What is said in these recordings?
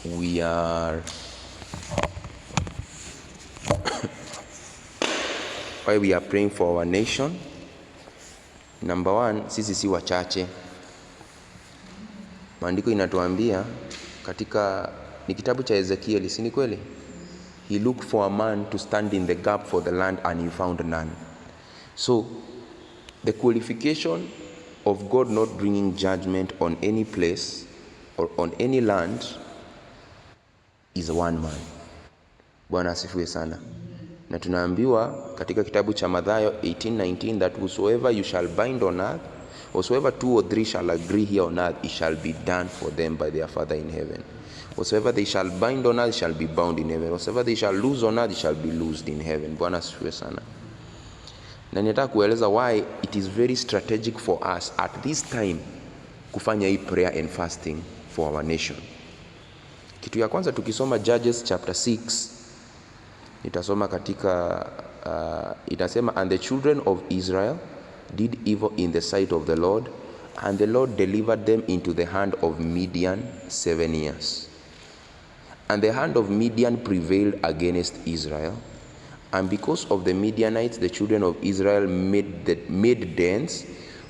we are why we are praying for our nation. Number one, sisi si wachache. Maandiko inatuambia katika ni kitabu cha Ezekiel, si ni kweli? He looked for a man to stand in the gap for the land and he found none. So the qualification of God not bringing judgment on any place or on any land is one man. Bwana asifiwe sana. Na tunaambiwa katika kitabu cha Mathayo 18:19 that whosoever you shall bind on earth, whosoever 2 or 3 shall agree here on earth, it shall be done for them by their Father in heaven. Whatsoever they shall bind on earth shall be bound in heaven. Whatsoever they shall loose on earth shall be loosed in heaven. Bwana asifiwe sana. Na nataka kueleza why it is very strategic for us at this time kufanya hii prayer and fasting for our nation. Kitu ya kwanza tukisoma Judges chapter 6, nitasoma katika itasema, and the children of Israel did evil in the sight of the Lord, and the Lord delivered them into the hand of Midian 7 years. And the hand of Midian prevailed against Israel, and because of the Midianites the children of Israel made dens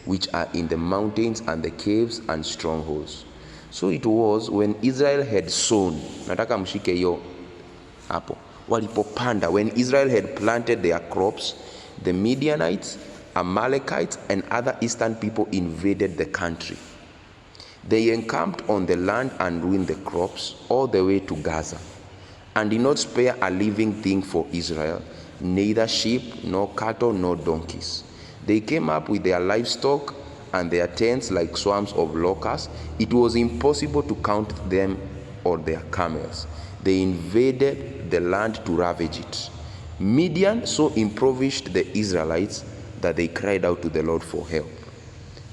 which are in the mountains and the caves and strongholds. So it was when Israel had sown, nataka mshike hiyo hapo, walipopanda, when Israel had planted their crops, the Midianites, Amalekites, and other eastern people invaded the country. They encamped on the land and ruined the crops all the way to Gaza, and did not spare a living thing for Israel, neither sheep, nor cattle, nor donkeys. They came up with their livestock and their tents like swarms of locusts. It was impossible to count them or their camels. They invaded the land to ravage it. Midian so impoverished the Israelites that they cried out to the Lord for help.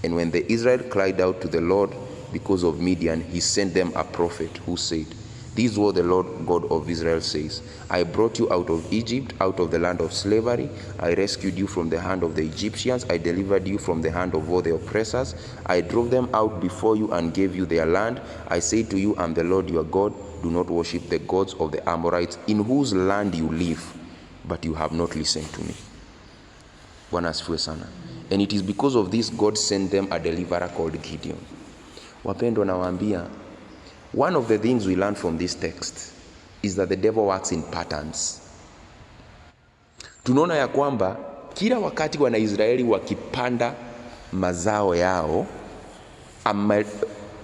And when the Israel cried out to the Lord because of Midian, he sent them a prophet who said, "This is what the Lord God of Israel says. I brought you out of Egypt, out of the land of slavery. I rescued you from the hand of the Egyptians. I delivered you from the hand of all the oppressors. I drove them out before you and gave you their land. I say to you, I am the Lord your God. Do not worship the gods of the Amorites, in whose land you live, but you have not listened to me." Bwana asifiwe sana. And it is because of this God sent them a deliverer called Gideon. Wapendwa, nawaambia, one of the things we learn from this text is that the devil works in patterns. Tunaona ya kwamba kila wakati Wanaisraeli wakipanda mazao yao,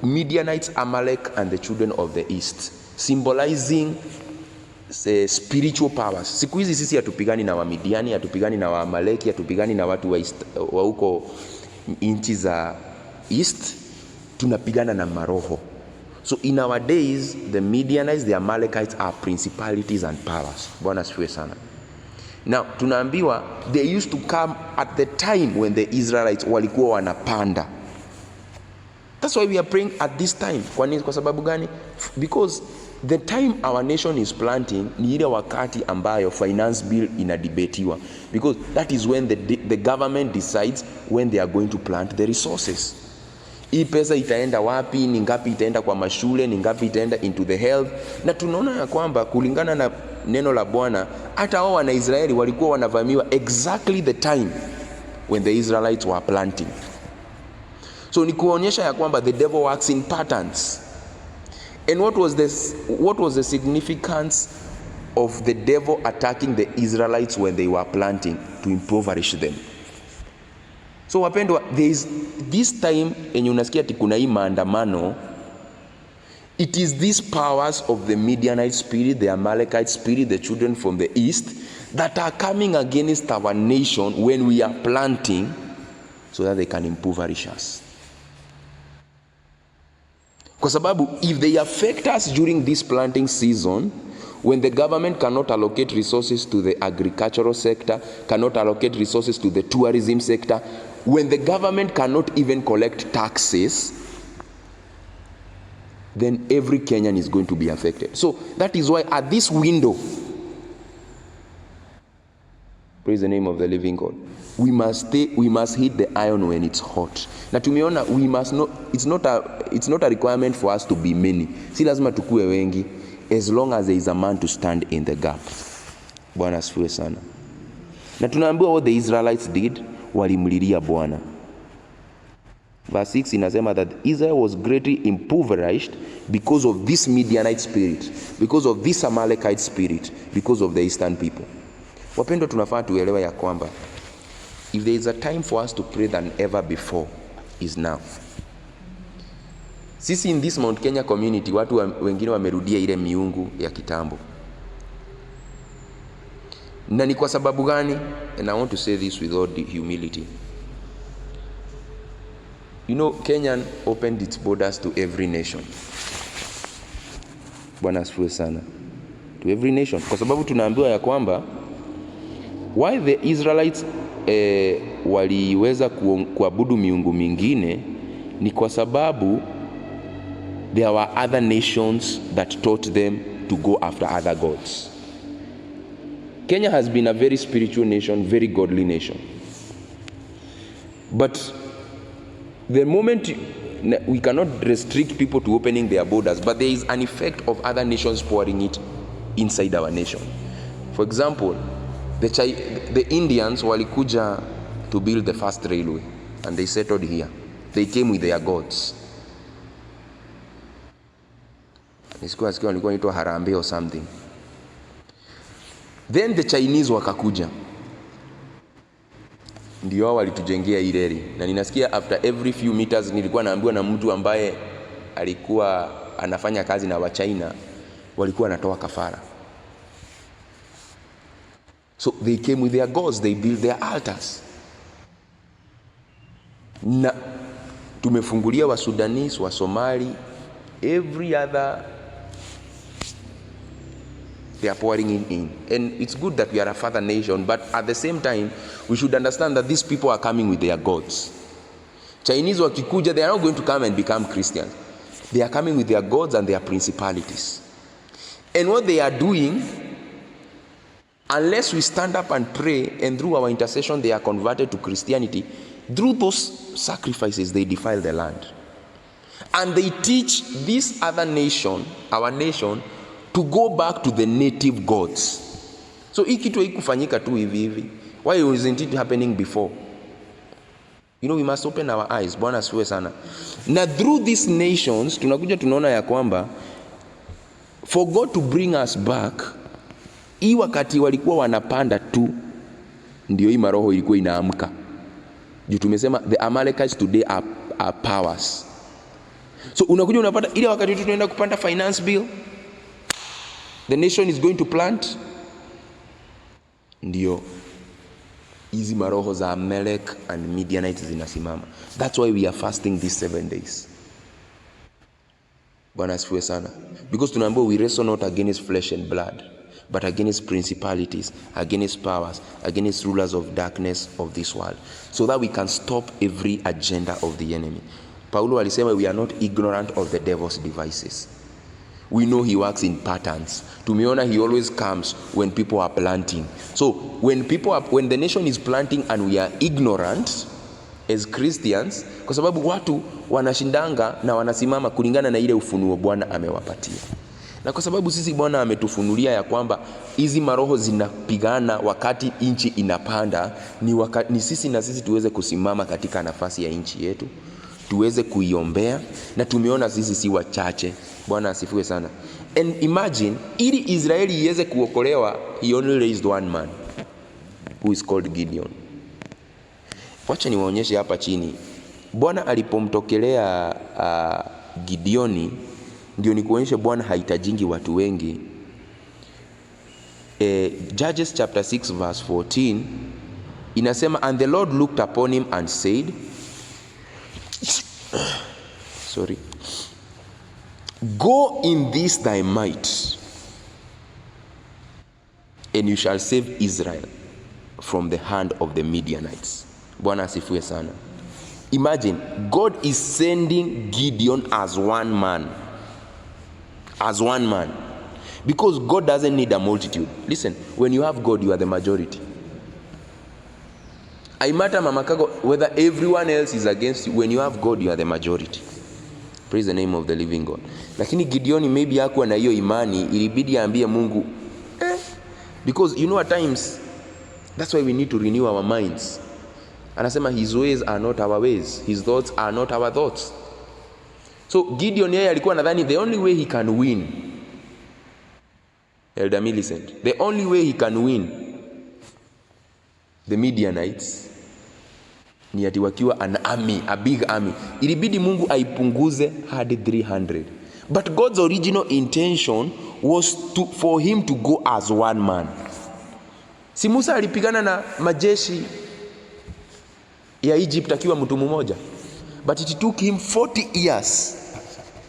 Midianites, Amalek, and the children of the east, symbolizing spiritual powers. Siku hizi sisi hatupigani na Wamidiani, hatupigani na Waamaleki, hatupigani na watu wa huko nchi za east, tunapigana na maroho. So in our days, the Midianites, the Amalekites are principalities and powers. Bwana asifiwe sana. Now, tunaambiwa they used to come at the time when the Israelites walikuwa wanapanda. That's why we are praying at this time. Kwa sababu gani? Because the time our nation is planting ni ile wakati ambayo finance bill inadebatiwa. Because that is when the government decides when they are going to plant the resources. Hii pesa itaenda wapi, ni ngapi itaenda kwa mashule, ni ngapi itaenda into the health. Na tunaona ya kwamba kulingana na neno la Bwana, hata wao Wanaisraeli walikuwa wanavamiwa exactly the time when the Israelites were planting. So ni kuonyesha ya kwamba the devil works in patterns. And what was the significance of the devil attacking the Israelites when they were planting? To impoverish them. So wapendwa, there is this time enye unasikia ati kuna hii maandamano, it is these powers of the Midianite spirit, the Amalekite spirit, the children from the east that are coming against our nation when we are planting so that they can impoverish us. Kwa sababu if they affect us during this planting season, when the government cannot allocate resources to the agricultural sector, cannot allocate resources to the tourism sector, when the government cannot even collect taxes, then every Kenyan is going to be affected. So that is why at this window, praise the name of the living God, we must hit the iron when it's hot. Na tumeona it's not a requirement for us to be many. Si lazima tukue wengi, as long as there is a man to stand in the gap. Bwana asifiwe sana. Na tunaambiwa what the Israelites did, walimlilia Bwana. Verse 6 inasema that Israel was greatly impoverished because of this Midianite spirit, because of this Amalekite spirit, because of the eastern people. Wapendwa, tunafaa tuelewa ya kwamba if there is a time for us to pray than ever before, is now. Sisi in this Mount Kenya community, watu wengine wamerudia ile miungu ya kitambo. Na ni kwa sababu gani? And I want to say this with all humility. You know, Kenya opened its borders to every nation. Bwana asifiwe sana. To every nation. Kwa sababu tunaambiwa ya kwamba why the Israelites waliweza kuabudu miungu mingine ni kwa sababu there were other nations that taught them to go after other gods. Kenya has been a very spiritual nation, very godly nation. But the moment we cannot restrict people to opening their borders, but there is an effect of other nations pouring it inside our nation. For example, the Indians walikuja to build the first railway and they settled here. They came with their gods. Nisikuwa walikuwa inaitwa Harambee or something. Then the Chinese wakakuja. Ndio wao walitujengea hii reli. Na ninasikia after every few meters nilikuwa naambiwa na mtu ambaye alikuwa anafanya kazi na wa China, walikuwa wanatoa kafara. So they came with their gods, they built their altars. Na tumefungulia wa Sudanese, wa Somali, every other, they are pouring in. And it's good that we are a father nation, but at the same time, we should understand that these people are coming with their gods. Chinese wakikuja, they are not going to come and become Christians. They are coming with their gods and their principalities. And what they are doing, unless we stand up and pray, and through our intercession they are converted to Christianity, through those sacrifices they defile the land. And they teach this other nation, our nation, to go back to the native gods. So hii kitu haikufanyika tu hivi hivi. Why wasn't it happening before? You know, we must open our eyes. Bwana asifiwe sana. Na through these nations tunakuja tunaona ya kwamba for God to bring us back, hii wakati walikuwa wanapanda tu ndio hii maroho ilikuwa inaamka. Juu tumesema the Amalekites today are powers. So unakuja unapata ile wakati tunaenda kupanda finance bill, the nation is going to plant, ndio hizi maroho za Amalek and Midianites zinasimama. That's why we are fasting these 7 days. Bwana asifiwe sana. Because tunaambiwa we wrestle not against flesh and blood, but against principalities, against powers, against rulers of darkness of this world, so that we can stop every agenda of the enemy. Paulo alisema we are not ignorant of the devil's devices. We know he works in patterns. Tumeona he always comes when people are planting. So when the nation is planting and we are ignorant as Christians, kwa sababu watu wanashindanga na wanasimama kulingana na ile ufunuo Bwana amewapatia. Na kwa sababu sisi Bwana ametufunulia ya kwamba hizi maroho zinapigana wakati inchi inapanda, ni sisi na sisi tuweze kusimama katika nafasi ya inchi yetu, tuweze kuiombea, na tumeona sisi si wachache. Bwana asifiwe sana. And imagine, ili Israeli iweze kuokolewa, he only raised one man who is called Gideon. Wacha niwaonyeshe hapa chini. Bwana alipomtokelea Gideoni, ndio nikuonyeshe Bwana haitajingi watu wengi. Judges chapter 6 verse 14 inasema, and the Lord looked upon him and said, go in this thy might, and you shall save Israel from the hand of the Midianites. Bwana asifiwe sana. Imagine, God is sending Gideon as one man. As one man. Because God doesn't need a multitude. Listen, when you have God, you are the majority. I matter Mama Kago whether everyone else is against you. When you have God, you are the majority. Praise the name of the living God. Lakini Gideoni maybe hakuwa na hiyo imani, ilibidi aambie Mungu because you know at times that's why we need to renew our minds. Anasema his ways are not our ways, his thoughts are not our thoughts. So Gideon yeye alikuwa nadhani the only way he can win, Elder Millicent, the only way he can win the Midianites ni ati wakiwa an army, a big army. Ilibidi Mungu aipunguze hadi 300. But God's original intention was for him to go as one man. Si Musa alipigana na majeshi ya Egypt akiwa mtu mmoja. But it took him 40 years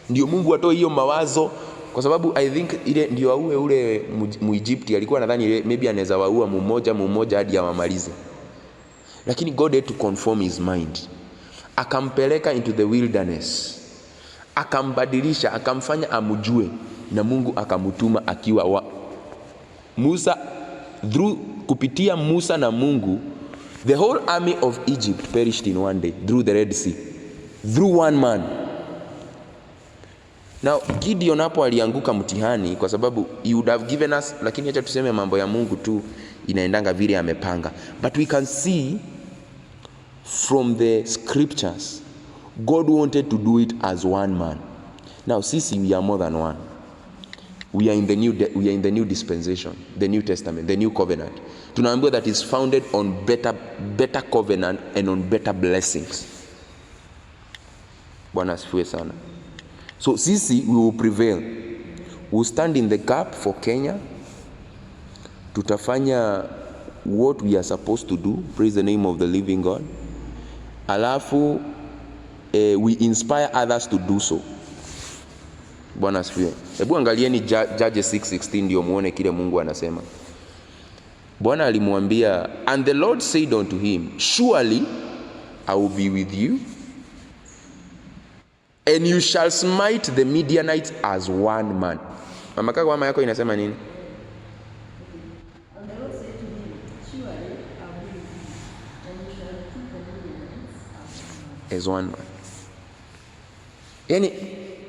ndio Mungu atoe hiyo mawazo, kwa sababu I think ile ndio aue ule Muegypti alikuwa nadhani maybe anaweza waua mmoja hadi awamalize. Lakini God had to conform his mind. Akampeleka into the wilderness. Akambadilisha, akamfanya amujue, na Mungu akamutuma akiwa Musa, kupitia Musa na Mungu, the whole army of Egypt perished in one day through the Red Sea, through one man. Now Gideon hapo alianguka mtihani kwa sababu he would have given us, lakini acha tuseme mambo ya Mungu tu inaendanga vile amepanga. But we can see from the scriptures God wanted to do it as one man. Now sisi we are more than one. We are in the new dispensation, the New Testament, the new covenant. Tunaambiwa that is founded on better covenant and on better blessings. Bwana asifiwe sana. So sisi we will prevail. We will stand in the gap for Kenya. Tutafanya what we are supposed to do. Praise the name of the living God. Alafu we inspire others to do so. Bwana asifiwe. Hebu angalieni Judges 6:16 ndio muone kile Mungu anasema. Bwana alimwambia, and the Lord said unto him, surely I will be with you, and you shall smite the Midianites as one man. Mama kako mama yako inasema nini? And the Lord said to him, surely I will be with you, and you shall keep the Midianites as one man. Yani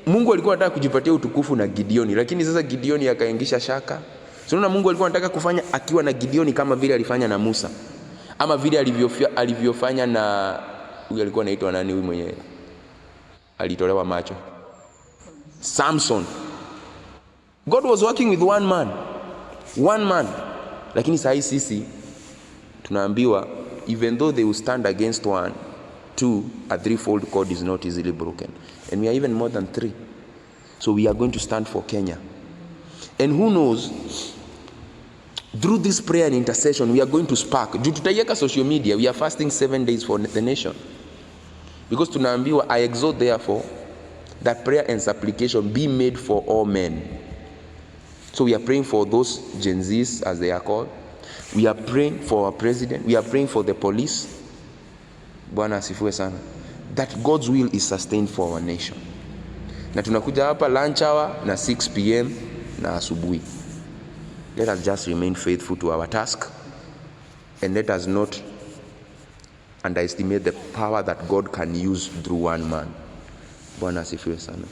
Mungu alikuwa anataka kujipatia utukufu na Gideoni, lakini sasa Gideoni akaingisha shaka. Unaona Mungu alikuwa anataka kufanya akiwa na Gideoni kama vile alifanya na Musa, ama vile alivyofanya na huyu alikuwa anaitwa nani, huyu mwenye alitolewa macho, Samson. God was working with one man. Lakini sasa sisi tunaambiwa even though they will stand against one, two, a threefold cord is not easily broken, and we are even more than three. So we are going to stand for Kenya, and who knows, through this prayer and intercession we are going to spark. Tutaiweka social media. We are fasting 7 days for the nation, because tunaambiwa, I exhort therefore that prayer and supplication be made for all men. So we are praying for those Gen Zs as they are called. We are praying for our president. We are praying for the police. Bwana asifiwe sana. That God's will is sustained for our nation. Na tunakuja hapa lunch hour na 6 p.m. na asubuhi. Let us just remain faithful to our task, and let us not underestimate the power that God can use through one man. Bwana asifiwe sana.